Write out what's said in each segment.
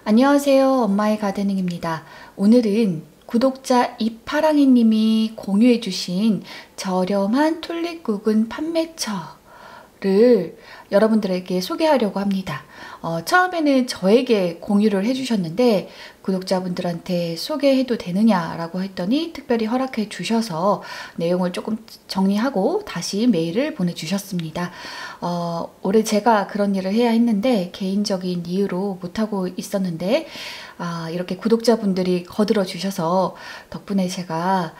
안녕하세요. 엄마의 가드닝입니다. 오늘은 구독자 이파랑이 님이 공유해 주신 저렴한 튤립 구근 판매처를 여러분들에게 소개하려고 합니다. 처음에는 저에게 공유를 해주셨는데 구독자분들한테 소개해도 되느냐라고 했더니 특별히 허락해 주셔서 내용을 조금 정리하고 다시 메일을 보내주셨습니다. 올해 제가 그런 일을 해야 했는데 개인적인 이유로 못하고 있었는데 이렇게 구독자분들이 거들어 주셔서 덕분에 제가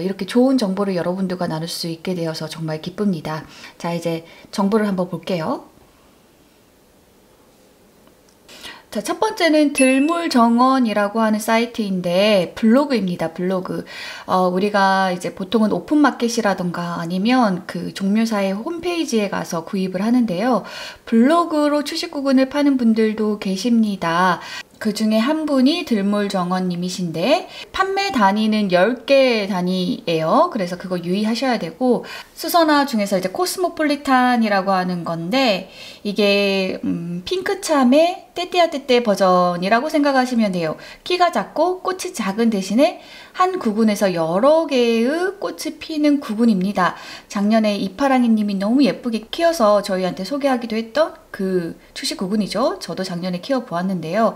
이렇게 좋은 정보를 여러분들과 나눌 수 있게 되어서 정말 기쁩니다. 자, 이제 정보를 한번 볼게요. 자, 첫 번째는 들물정원이라고 하는 사이트인데 블로그입니다. 블로그. 우리가 이제 보통은 오픈마켓이라던가 아니면 그 종묘사의 홈페이지에 가서 구입을 하는데요. 블로그로 추식구근을 파는 분들도 계십니다. 그 중에 한 분이 들물정원님이신데 판매 단위는 10개 단위예요. 그래서 그거 유의하셔야 되고, 수선화 중에서 이제 코스모폴리탄이라고 하는 건데 이게 핑크참의 떼띠아떼떼 버전이라고 생각하시면 돼요. 키가 작고 꽃이 작은 대신에 한 구근에서 여러 개의 꽃이 피는 구근입니다. 작년에 이파랑이 님이 너무 예쁘게 키워서 저희한테 소개하기도 했던 그 추식 구근이죠. 저도 작년에 키워보았는데요.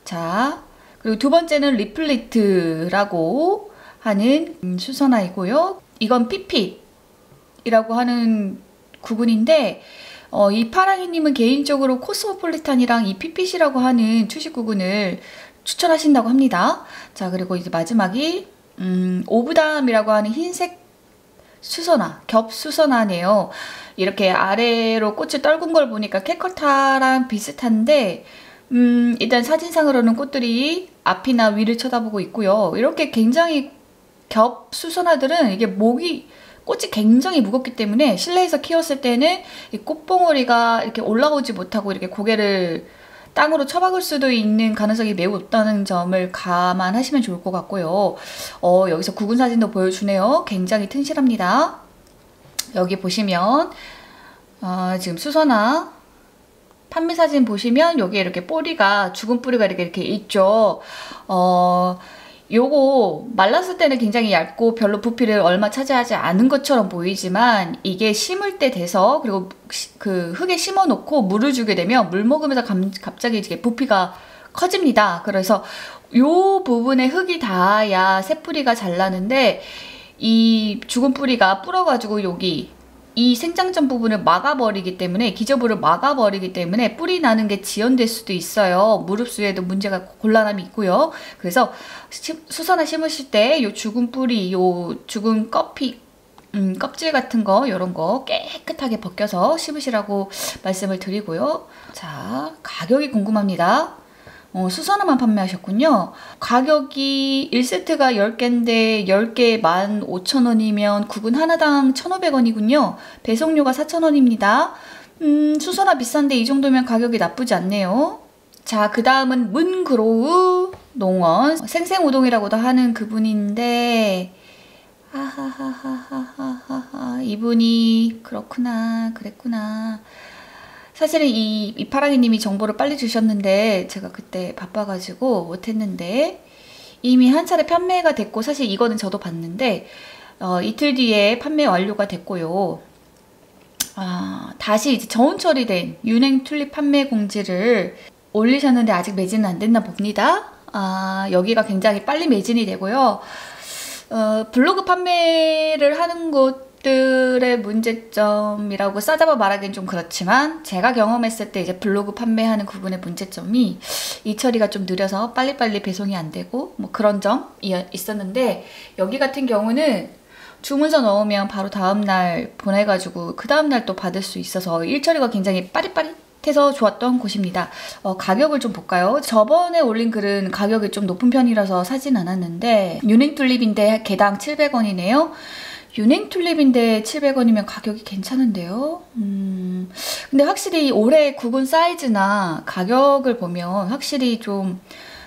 자, 그리고 두 번째는 리플리트라고 하는 수선화이고요. 이건 피핏이라고 하는 구근인데 이파랑이님은 개인적으로 코스모폴리탄이랑 이 피핏이라고 하는 추식 구근을 추천하신다고 합니다. 자, 그리고 이제 마지막이 오브담이라고 하는 흰색 수선화, 겹 수선화네요. 이렇게 아래로 꽃을 떨군 걸 보니까 캐커타랑 비슷한데 일단 사진상으로는 꽃들이 앞이나 위를 쳐다보고 있고요. 이렇게 굉장히 겹 수선화들은 이게 꽃이 굉장히 무겁기 때문에 실내에서 키웠을 때는 이 꽃봉오리가 이렇게 올라오지 못하고 이렇게 고개를 땅으로 처박을 수도 있는 가능성이 매우 높다는 점을 감안하시면 좋을 것 같고요. 여기서 구근 사진도 보여주네요. 굉장히 튼실합니다. 여기 보시면 지금 수선화 판매 사진 보시면 여기에 이렇게 뿌리가, 죽은 뿌리가 이렇게 있죠. 요거 말랐을 때는 굉장히 얇고 별로 부피를 얼마 차지하지 않은 것처럼 보이지만 이게 심을 때 돼서, 그리고 그 흙에 심어 놓고 물을 주게 되면 물 먹으면서 갑자기 이게 부피가 커집니다. 그래서 요 부분에 흙이 닿아야 새 뿌리가 잘 나는데 이 죽은 뿌리가 불어가지고 여기 이 생장점 부분을 막아버리기 때문에, 기저부를 막아버리기 때문에 뿌리 나는 게 지연될 수도 있어요. 무릎수에도 문제가, 곤란함이 있고요. 그래서 수선화 심으실 때 요 죽은 뿌리, 요 죽은 껍질 같은 거, 요런 거 깨끗하게 벗겨서 심으시라고 말씀을 드리고요. 자, 가격이 궁금합니다. 수선화만 판매하셨군요. 가격이 1세트가 10개인데 10개 15,000원이면 구근 하나당 1,500원이군요. 배송료가 4,000원입니다. 수선화 비싼데 이 정도면 가격이 나쁘지 않네요. 자, 그 다음은 문그로우 농원, 생생우동이라고도 하는 그분인데 이분이 그랬구나. 사실은 이파랑이 님이 정보를 빨리 주셨는데 제가 그때 바빠가지고 못했는데 이미 한 차례 판매가 됐고, 사실 이거는 저도 봤는데 이틀 뒤에 판매 완료가 됐고요. 다시 이제 저온 처리된 윤행 튤립 판매 공지를 올리셨는데 아직 매진은 안 됐나 봅니다. 여기가 굉장히 빨리 매진이 되고요. 블로그 판매를 하는 곳들의 문제점이라고 싸잡아 말하기는 좀 그렇지만, 제가 경험했을 때 이제 블로그 판매하는 부분의 문제점이 이 처리가 좀 느려서 빨리빨리 배송이 안 되고 뭐 그런 점이 있었는데, 여기 같은 경우는 주문서 넣으면 바로 다음날 보내가지고 그 다음날 또 받을 수 있어서 일 처리가 굉장히 빠릿빠릿해서 좋았던 곳입니다. 가격을 좀 볼까요? 저번에 올린 글은 가격이 좀 높은 편이라서 사진 않았는데 윤행 튤립인데 개당 700원이네요. 윤행 튤립인데 700원이면 가격이 괜찮은데요. 근데 확실히 올해 구근 사이즈나 가격을 보면 확실히 좀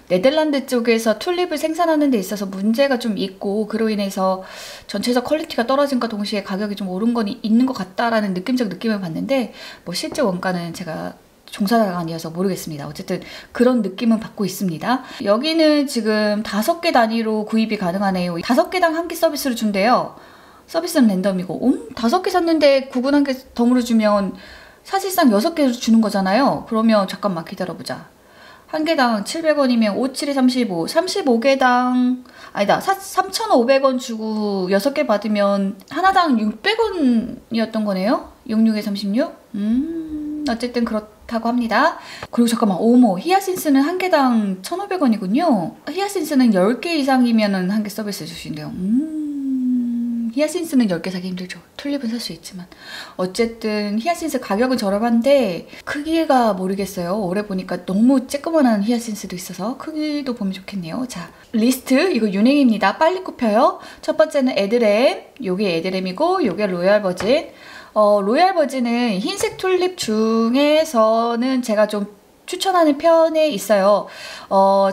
네덜란드 쪽에서 튤립을 생산하는 데 있어서 문제가 좀 있고, 그로 인해서 전체적 퀄리티가 떨어진과 동시에 가격이 좀 오른 건 있는 것 같다라는 느낌적 느낌을 받는데, 뭐 실제 원가는 제가 종사자가 아니어서 모르겠습니다. 어쨌든 그런 느낌은 받고 있습니다. 여기는 지금 5개 단위로 구입이 가능하네요. 5개당 1개 서비스를 준대요. 서비스는 랜덤이고 5개 샀는데 구근 1개 덤으로 주면 사실상 6개를 주는 거잖아요. 그러면 잠깐만 기다려보자. 1개당 700원이면 5, 7에 35, 35개당 아니다 3,500원 주고 6개 받으면 하나당 600원이었던 거네요. 66에 36? 어쨌든 그렇다고 합니다. 그리고 잠깐만 어머 히아신스는 1개당 1,500원이군요. 히아신스는 10개 이상이면 1개 서비스 주신대요. 히아신스는 10개 사기 힘들죠. 튤립은 살 수 있지만. 어쨌든 히아신스 가격은 저렴한데 크기가 모르겠어요. 올해 보니까 너무 쬐끄만한 히아신스도 있어서 크기도 보면 좋겠네요. 자, 리스트 이거 윤행입니다. 빨리 꼽혀요. 첫 번째는 에드렘. 요게 에드렘이고 요게 로얄 버진. 로얄 버진은 흰색 튤립 중에서는 제가 좀 추천하는 편에 있어요.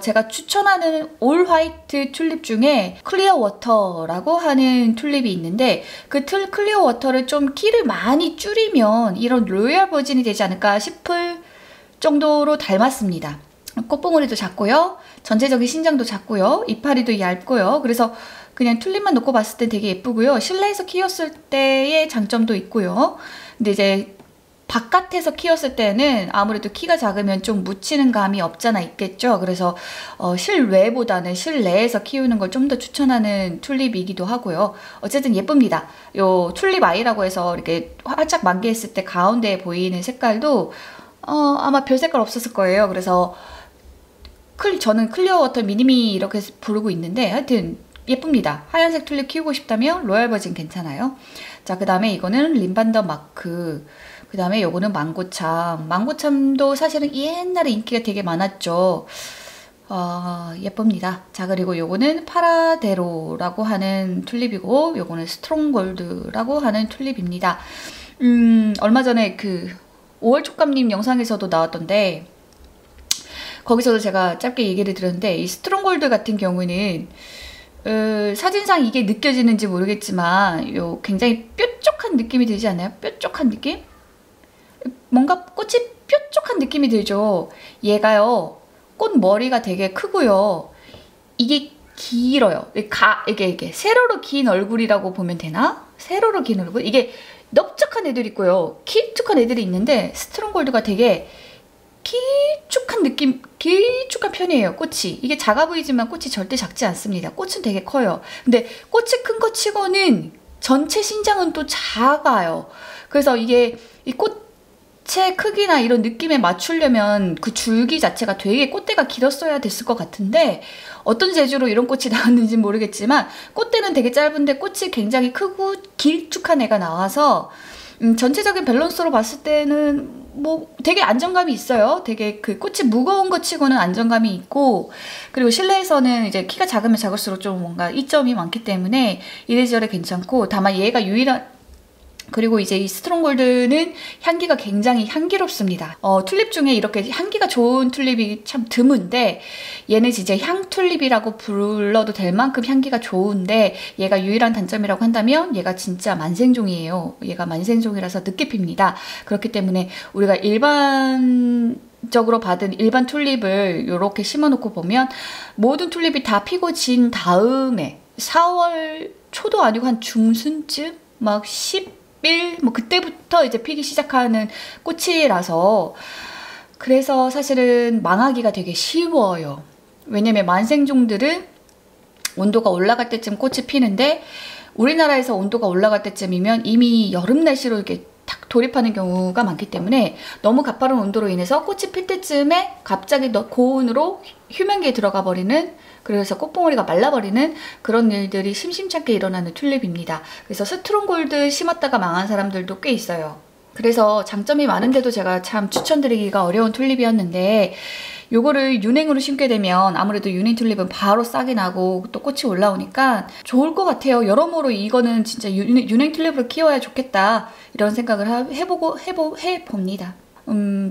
제가 추천하는 올 화이트 튤립 중에 클리어 워터라고 하는 튤립이 있는데 그 클리어 워터를 좀 키를 많이 줄이면 이런 로얄 버진이 되지 않을까 싶을 정도로 닮았습니다. 꽃봉오리도 작고요. 전체적인 신장도 작고요. 이파리도 얇고요. 그래서 그냥 튤립만 놓고 봤을 때 되게 예쁘고요. 실내에서 키웠을 때의 장점도 있고요. 근데 이제 바깥에서 키웠을 때는 아무래도 키가 작으면 좀 묻히는 감이 없잖아 있겠죠. 그래서 실외보다는 실내에서 키우는 걸 좀 더 추천하는 튤립이기도 하고요. 어쨌든 예쁩니다. 요 튤립 아이라고 해서 이렇게 활짝 만개했을 때 가운데에 보이는 색깔도 아마 별 색깔 없었을 거예요. 그래서 저는 클리어 워터 미니미 이렇게 부르고 있는데 하여튼 예쁩니다. 하얀색 튤립 키우고 싶다면 로얄 버진 괜찮아요. 자, 그 다음에 이거는 림반더 마크. 그 다음에 요거는 망고참. 망고참도 사실은 옛날에 인기가 되게 많았죠. 예쁩니다. 자, 그리고 요거는 파라데로라고 하는 튤립이고 요거는 스트롱골드라고 하는 튤립입니다. 얼마 전에 그 5월 촉감님 영상에서도 나왔던데 거기서도 제가 짧게 얘기를 드렸는데 이 스트롱골드 같은 경우는 사진상 이게 느껴지는지 모르겠지만 요 굉장히 뾰족한 느낌이 들지 않나요? 뾰족한 느낌? 뭔가 꽃이 뾰족한 느낌이 들죠. 얘가요 꽃 머리가 되게 크고요. 이게 길어요. 이게 세로로 긴 얼굴이라고 보면 되나? 세로로 긴 얼굴? 이게 넓적한 애들이 있고요. 길쭉한 애들이 있는데 스트롱골드가 되게 길쭉한 느낌, 길쭉한 편이에요. 꽃이. 이게 작아 보이지만 꽃이 절대 작지 않습니다. 꽃은 되게 커요. 근데 꽃이 큰 것 치고는 전체 신장은 또 작아요. 그래서 이게 이 꽃의 크기나 이런 느낌에 맞추려면 그 줄기 자체가 되게 꽃대가 길었어야 됐을 것 같은데 어떤 재주로 이런 꽃이 나왔는지 모르겠지만 꽃대는 되게 짧은데 꽃이 굉장히 크고 길쭉한 애가 나와서 전체적인 밸런스로 봤을 때는 뭐 되게 안정감이 있어요. 되게 그 꽃이 무거운 것 치고는 안정감이 있고 그리고 실내에서는 이제 키가 작으면 작을수록 좀 뭔가 이점이 많기 때문에 이래저래 괜찮고 다만 얘가 유일한 그리고 이제 이 스트롱골드는 향기가 굉장히 향기롭습니다. 튤립 중에 이렇게 향기가 좋은 튤립이 참 드문데 얘는 진짜 향튤립이라고 불러도 될 만큼 향기가 좋은데 얘가 유일한 단점이라고 한다면 얘가 진짜 만생종이에요. 얘가 만생종이라서 늦게 핍니다. 그렇기 때문에 우리가 일반적으로 받은 일반 튤립을 이렇게 심어놓고 보면 모든 튤립이 다 피고 진 다음에 4월 초도 아니고 한 중순쯤 막 10일 뭐 그때부터 이제 피기 시작하는 꽃이라서 그래서 사실은 망하기가 되게 쉬워요. 왜냐면 만생종들은 온도가 올라갈 때쯤 꽃이 피는데 우리나라에서 온도가 올라갈 때쯤이면 이미 여름 날씨로 이렇게 탁 돌입하는 경우가 많기 때문에 너무 가파른 온도로 인해서 꽃이 필 때쯤에 갑자기 고온으로 휴면기에 들어가 버리는 그래서 꽃봉오리가 말라버리는 그런 일들이 심심찮게 일어나는 튤립입니다. 그래서 스트롱골드 심었다가 망한 사람들도 꽤 있어요. 그래서 장점이 많은데도 제가 참 추천드리기가 어려운 튤립이었는데 요거를 윤행으로 심게 되면 아무래도 윤행 튤립은 바로 싹이 나고 또 꽃이 올라오니까 좋을 것 같아요. 여러모로 이거는 진짜 윤행 튤립을 키워야 좋겠다 이런 생각을 해봅니다.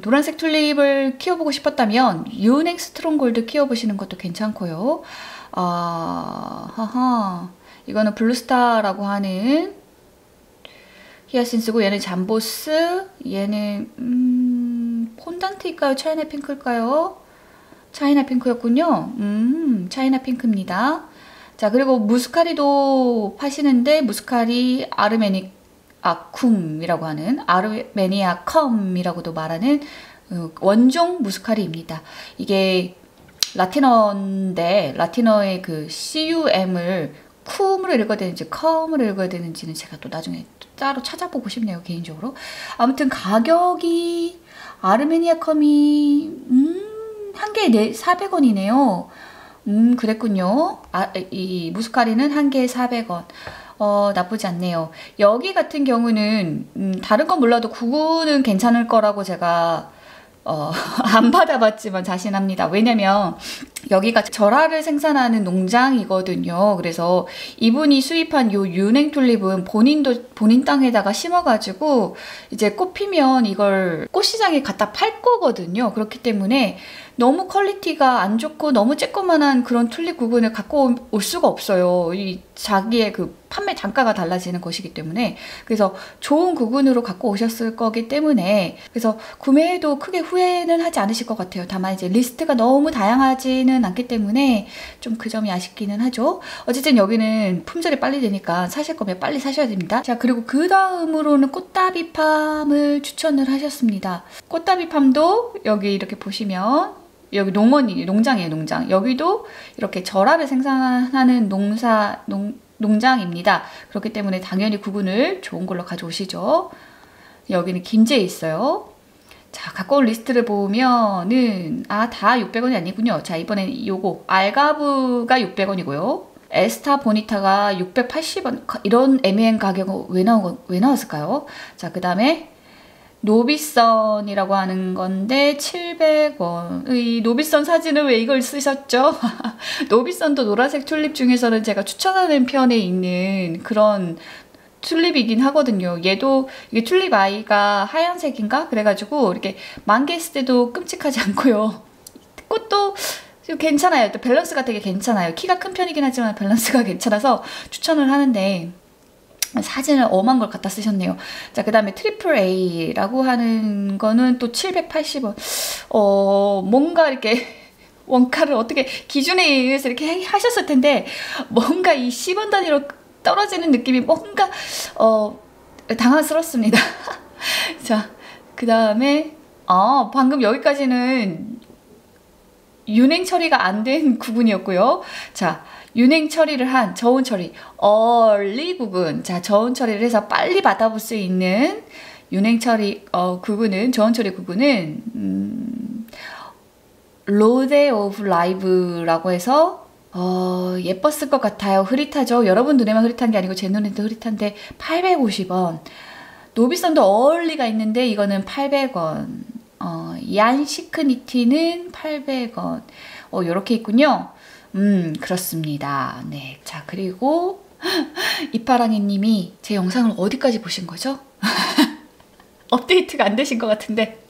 노란색 튤립을 키워보고 싶었다면 윤행 스트롱골드 키워보시는 것도 괜찮고요. 이거는 블루스타라고 하는 히아신스고 얘는 잠보스, 얘는 폰단트일까요? 차이나 핑크일까요? 차이나 핑크였군요. 차이나 핑크입니다. 자, 그리고 무스카리도 파시는데 무스카리 아르메니아쿰이라고 하는 아르메니아컴이라고도 말하는 원종 무스카리입니다. 이게 라틴어인데 라틴어의 그 CUM을 쿰으로 읽어야 되는지 컴으로 읽어야 되는지는 제가 또 나중에 따로 찾아보고 싶네요, 개인적으로. 아무튼 가격이 아르메니아 컴이 한 개에 400원이네요. 그랬군요. 이 무스카리는 한 개에 400원. 나쁘지 않네요. 여기 같은 경우는 다른 건 몰라도 구구는 괜찮을 거라고 제가 안 받아봤지만 자신합니다. 왜냐면 여기가 절화를 생산하는 농장이거든요. 그래서 이분이 수입한 요 윤행 튤립은 본인 땅에다가 심어가지고 이제 꽃 피면 이걸 꽃시장에 갖다 팔 거거든요. 그렇기 때문에 너무 퀄리티가 안 좋고 너무 쬐꼬만한 그런 튤립 구근을 갖고 올 수가 없어요. 이 자기의 그 판매 단가가 달라지는 것이기 때문에. 그래서 좋은 구근으로 갖고 오셨을 거기 때문에 그래서 구매해도 크게 후회는 하지 않으실 것 같아요. 다만 이제 리스트가 너무 다양하지는 않기 때문에 좀 그 점이 아쉽기는 하죠. 어쨌든 여기는 품절이 빨리 되니까 사실 거면 빨리 사셔야 됩니다. 자, 그리고 그 다음으로는 꽃다비팜을 추천을 하셨습니다. 꽃다비팜도 여기 이렇게 보시면 여기 농장이에요, 농장. 여기도 이렇게 절화를 생산하는 농장입니다. 그렇기 때문에 당연히 구근을 좋은 걸로 가져오시죠. 여기는 김제에 있어요. 자, 갖고 온 리스트를 보면은 다 600원이 아니군요. 자, 이번엔 요거 알가브가 600원이고요. 에스타 보니타가 680원. 이런 애매한 가격은 왜 나왔을까요? 자, 그 다음에 노비선이라고 하는 건데 700원. 이 노비선 사진은 왜 이걸 쓰셨죠? 노비선도 노란색 튤립 중에서는 제가 추천하는 편에 있는 그런 튤립이긴 하거든요. 얘도 이게 튤립 아이가 하얀색인가? 그래가지고 이렇게 만개했을 때도 끔찍하지 않고요. 꽃도 괜찮아요. 또 밸런스가 되게 괜찮아요. 키가 큰 편이긴 하지만 밸런스가 괜찮아서 추천을 하는데 사진을 엄한 걸 갖다 쓰셨네요. 자, 그 다음에 트리플 A라고 하는 거는 또 780원. 뭔가 이렇게 원가를 어떻게 기준에 의해서 이렇게 하셨을 텐데 뭔가 이 10원 단위로 떨어지는 느낌이 뭔가 당황스럽습니다. 자, 그 다음에 방금 여기까지는 윤행 처리가 안 된 구분이었고요. 자, 윤행 처리를 한 저온 처리, 얼리 구분. 자, 저온 처리를 해서 빨리 받아볼 수 있는 윤행 처리 구분은, 저온 처리 구분은 로데 오브 라이브라고 해서 예뻤을 것 같아요. 흐릿하죠? 여러분 눈에만 흐릿한 게 아니고 제 눈에도 흐릿한데 850원. 노비선도 얼리가 있는데 이거는 800원. 얀시크니티는 800원. 요렇게 있군요. 그렇습니다. 네. 자, 그리고 이파랑이 님이 제 영상을 어디까지 보신 거죠? 업데이트가 안 되신 것 같은데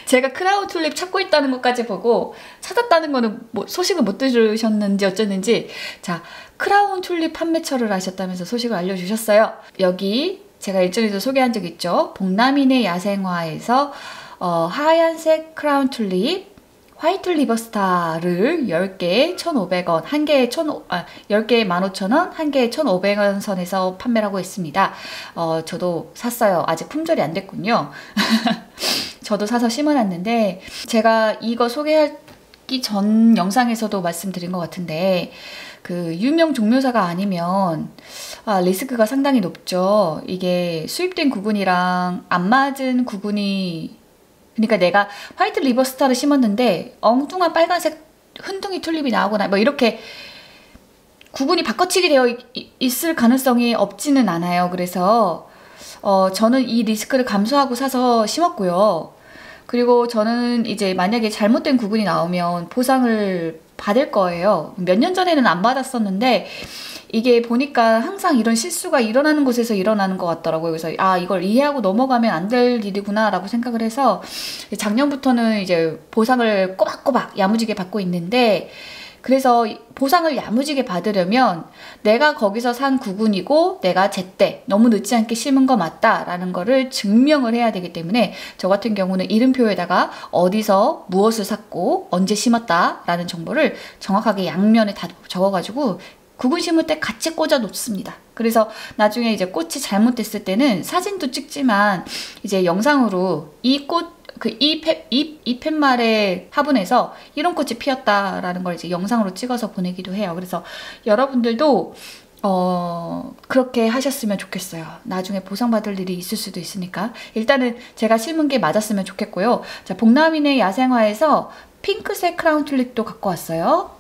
제가 크라운 튤립 찾고 있다는 것까지 보고 찾았다는 거는 소식을 못 들으셨는지 어쩌는지. 자, 크라운 튤립 판매처를 하셨다면서 소식을 알려주셨어요. 여기 제가 일전에도 소개한 적 있죠. 복남인의 야생화에서 하얀색 크라운 튤립 화이트 리버스타를 10개에 1,500원, 10개에 15,000원, 1개에 1,500원 선에서 판매를 하고 있습니다. 저도 샀어요. 아직 품절이 안 됐군요. 저도 사서 심어놨는데 제가 이거 소개하기 전 영상에서도 말씀드린 것 같은데 그 유명 종묘사가 아니면 리스크가 상당히 높죠. 이게 수입된 구근이랑 안 맞은 구근이, 그러니까 내가 화이트 리버스타를 심었는데 엉뚱한 빨간색 흔둥이 튤립이 나오거나 뭐 이렇게 구근이 바꿔치기 되어 있을 가능성이 없지는 않아요. 그래서 저는 이 리스크를 감수하고 사서 심었고요. 그리고 저는 이제 만약에 잘못된 구근이 나오면 보상을 받을 거예요. 몇 년 전에는 안 받았었는데 이게 보니까 항상 이런 실수가 일어나는 곳에서 일어나는 것 같더라고요. 그래서 이걸 이해하고 넘어가면 안 될 일이구나 라고 생각을 해서 작년부터는 이제 보상을 꼬박꼬박 야무지게 받고 있는데 그래서 보상을 야무지게 받으려면 내가 거기서 산 구근이고 내가 제때 너무 늦지 않게 심은 거 맞다라는 거를 증명을 해야 되기 때문에 저 같은 경우는 이름표에다가 어디서 무엇을 샀고 언제 심었다라는 정보를 정확하게 양면에 다 적어가지고 구근 심을 때 같이 꽂아 놓습니다. 그래서 나중에 이제 꽃이 잘못됐을 때는 사진도 찍지만 이제 영상으로 이 꽃, 이 팻말의 화분에서 이런 꽃이 피었다라는 걸 이제 영상으로 찍어서 보내기도 해요. 그래서 여러분들도 그렇게 하셨으면 좋겠어요. 나중에 보상받을 일이 있을 수도 있으니까. 일단은 제가 심은 게 맞았으면 좋겠고요. 자, 복남인의 야생화에서 핑크색 크라운 튤립도 갖고 왔어요.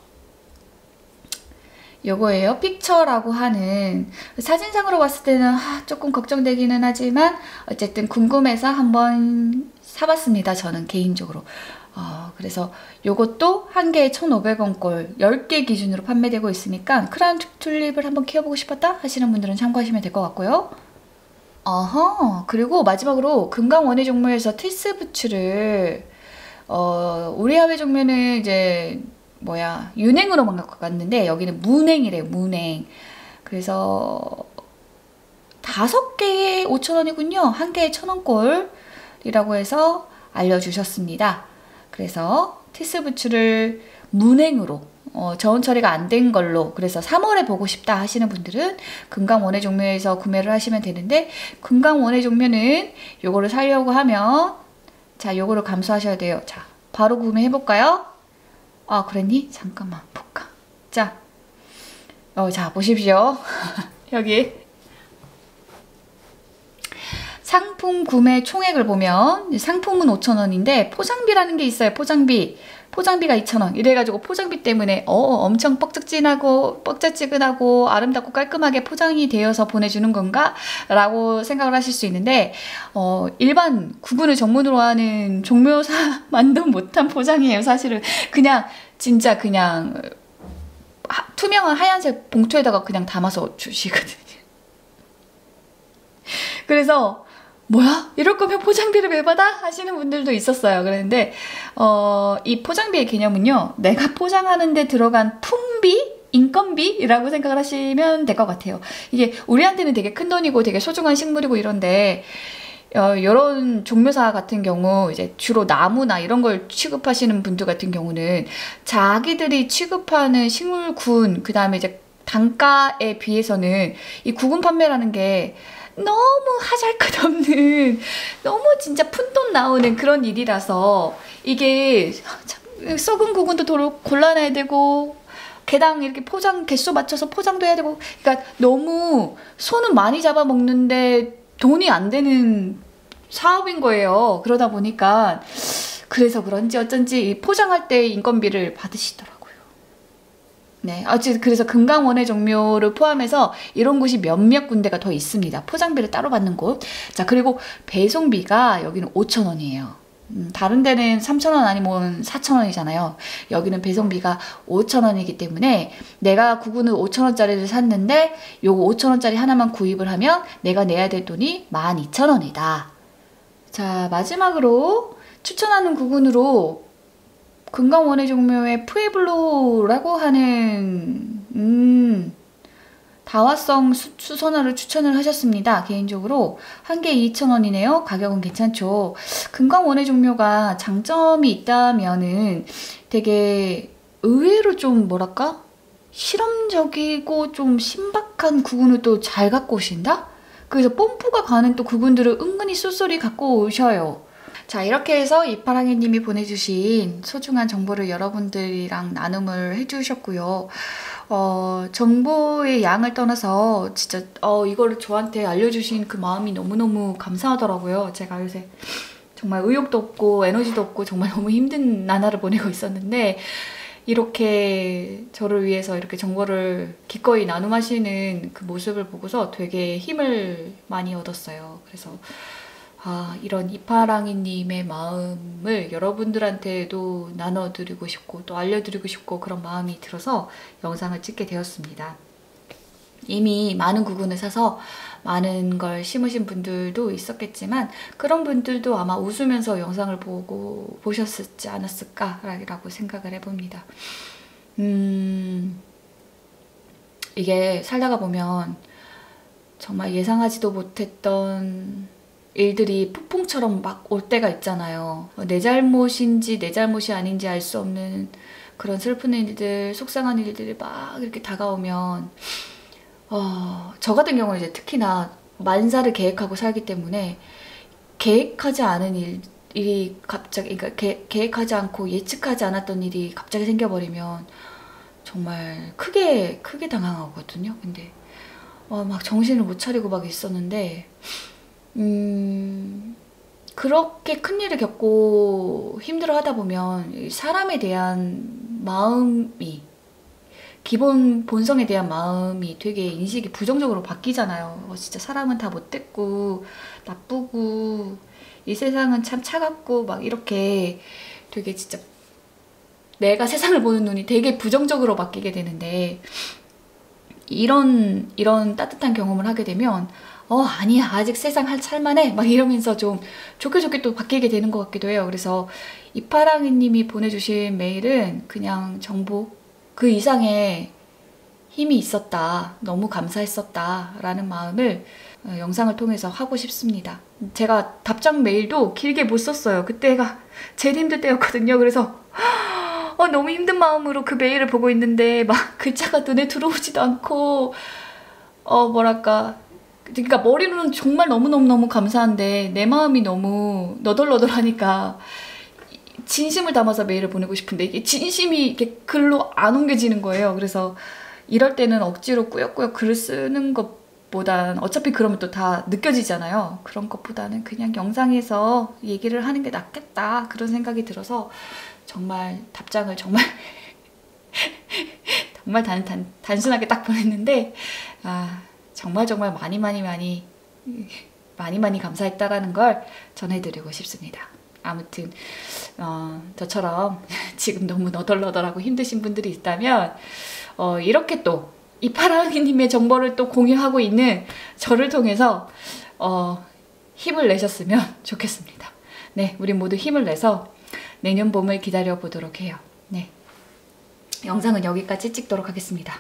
요거예요. 픽처라고 하는, 사진상으로 봤을 때는 조금 걱정되기는 하지만 어쨌든 궁금해서 한번 사봤습니다. 저는 개인적으로. 그래서 요것도 한 개에 1,500원꼴 10개 기준으로 판매되고 있으니까 크라운 튤립을 한번 키워보고 싶었다 하시는 분들은 참고하시면 될 것 같고요. 그리고 마지막으로 금강 원예 종묘에서 티스 부츠를 우리 야외 종묘는 이제 윤행으로만 갖고 갔는데 여기는 문행이래요. 문행. 그래서 5개에 5,000원이군요. 한 개에 1,000원꼴이라고 해서 알려주셨습니다. 그래서 티스 부츠를 문행으로 저온 처리가 안 된 걸로, 그래서 3월에 보고 싶다 하시는 분들은 금강 원예 종묘에서 구매를 하시면 되는데, 금강 원예 종묘는 요거를 사려고 하면 자, 요거를 감수하셔야 돼요. 자, 바로 구매해 볼까요? 그랬니? 잠깐만 볼까. 자, 자 보십시오. 여기 상품 구매 총액을 보면 상품은 5,000원인데 포장비라는 게 있어요. 포장비가 2,000원. 이래가지고 포장비 때문에 엄청 뻑짝지근하고 아름답고 깔끔하게 포장이 되어서 보내주는 건가? 라고 생각을 하실 수 있는데 일반 구근을 전문으로 하는 종묘사만도 못한 포장이에요. 사실은 진짜 그냥 투명한 하얀색 봉투에다가 그냥 담아서 주시거든요. 그래서 뭐야? 이럴 거면 포장비를 왜 받아? 하시는 분들도 있었어요. 그런데 이 포장비의 개념은요, 내가 포장하는데 들어간 품비? 인건비라고 생각을 하시면 될 것 같아요. 이게 우리한테는 되게 큰 돈이고 되게 소중한 식물이고 이런데 이런 종묘사 같은 경우 이제 주로 나무나 이런 걸 취급하시는 분들 같은 경우는 자기들이 취급하는 식물군, 그 다음에 이제 단가에 비해서는 이 구분 판매라는 게 너무 하잘것없는, 너무 진짜 푼돈 나오는 그런 일이라서 이게 썩은 구근도 골라내야 되고 개당 이렇게 포장 개수 맞춰서 포장도 해야 되고, 그러니까 너무 손은 많이 잡아먹는데 돈이 안 되는 사업인 거예요. 그러다 보니까 그래서 그런지 어쩐지 포장할 때 인건비를 받으시더라고요. 네, 그래서 금강 원예 종묘를 포함해서 이런 곳이 몇몇 군데가 더 있습니다. 포장비를 따로 받는 곳. 자, 그리고 배송비가 여기는 5,000원이에요. 다른 데는 3,000원 아니면 4,000원이잖아요. 여기는 배송비가 5,000원이기 때문에 내가 구근을 5,000원짜리를 샀는데 요거 5,000원짜리 하나만 구입을 하면 내가 내야 될 돈이 12,000원이다. 자, 마지막으로 추천하는 구근으로 금강 원예 종묘의 푸에블로라고 하는 다화성 수선화를 추천을 하셨습니다. 개인적으로 한 개에 2,000원이네요. 가격은 괜찮죠. 금강 원예 종묘가 장점이 있다면은 되게 의외로 좀 뭐랄까? 실험적이고 좀 신박한 구근을 또 잘 갖고 오신다? 그래서 뽐뿌가 가는 또 구근들을 은근히 쏠쏠히 갖고 오셔요. 자, 이렇게 해서 이파랑이님이 보내주신 소중한 정보를 여러분들이랑 나눔을 해주셨고요. 정보의 양을 떠나서 진짜 이거를 저한테 알려주신 그 마음이 너무너무 감사하더라고요. 제가 요새 정말 의욕도 없고 에너지도 없고 정말 너무 힘든 나날을 보내고 있었는데 이렇게 저를 위해서 이렇게 정보를 기꺼이 나눔하시는 그 모습을 보고서 되게 힘을 많이 얻었어요. 그래서 이런 이파랑이님의 마음을 여러분들한테도 나눠드리고 싶고 또 알려드리고 싶고 그런 마음이 들어서 영상을 찍게 되었습니다. 이미 많은 구근을 사서 많은 걸 심으신 분들도 있었겠지만 그런 분들도 아마 웃으면서 영상을 보셨지 않았을까라고 생각을 해봅니다. 이게 살다가 보면 정말 예상하지도 못했던 일들이 폭풍처럼 막 올 때가 있잖아요. 내 잘못인지 내 잘못이 아닌지 알 수 없는 그런 슬픈 일들, 속상한 일들이 막 이렇게 다가오면 저 같은 경우는 이제 특히나 만사를 계획하고 살기 때문에 계획하지 않은 일이 갑자기, 그러니까 계획하지 않고 예측하지 않았던 일이 갑자기 생겨버리면 정말 크게 당황하거든요. 근데 막 정신을 못 차리고 막 있었는데 그렇게 큰일을 겪고 힘들어 하다 보면 사람에 대한 마음이, 기본 본성에 대한 마음이 되게 인식이 부정적으로 바뀌잖아요. 진짜 사람은 다 못됐고 나쁘고 이 세상은 참 차갑고 막 이렇게 되게 진짜 내가 세상을 보는 눈이 되게 부정적으로 바뀌게 되는데, 이런 따뜻한 경험을 하게 되면 아니야, 아직 세상 살만해 막 이러면서 좀 좋게 또 바뀌게 되는 것 같기도 해요. 그래서 이파랑이 님이 보내주신 메일은 그냥 정보 그 이상의 힘이 있었다, 너무 감사했었다 라는 마음을 영상을 통해서 하고 싶습니다. 제가 답장 메일도 길게 못 썼어요. 그때가 제일 힘들 때였거든요. 그래서 너무 힘든 마음으로 그 메일을 보고 있는데 막 글자가 눈에 들어오지도 않고 뭐랄까, 그러니까 머리로는 정말 너무 감사한데 내 마음이 너무 너덜너덜하니까 진심을 담아서 메일을 보내고 싶은데 이게 진심이 이렇게 글로 안 옮겨지는 거예요. 그래서 이럴 때는 억지로 꾸역꾸역 글을 쓰는 것보단, 어차피 그러면 또 다 느껴지잖아요. 그런 것보다는 그냥 영상에서 얘기를 하는 게 낫겠다, 그런 생각이 들어서 정말 답장을 정말 단순하게 딱 보냈는데 정말 많이 감사했다라는 걸 전해드리고 싶습니다. 아무튼 저처럼 지금 너무 너덜너덜하고 힘드신 분들이 있다면 이렇게 또 이파랑이님의 정보를 또 공유하고 있는 저를 통해서 힘을 내셨으면 좋겠습니다. 네, 우리 모두 힘을 내서 내년 봄을 기다려 보도록 해요. 네, 영상은 여기까지 찍도록 하겠습니다.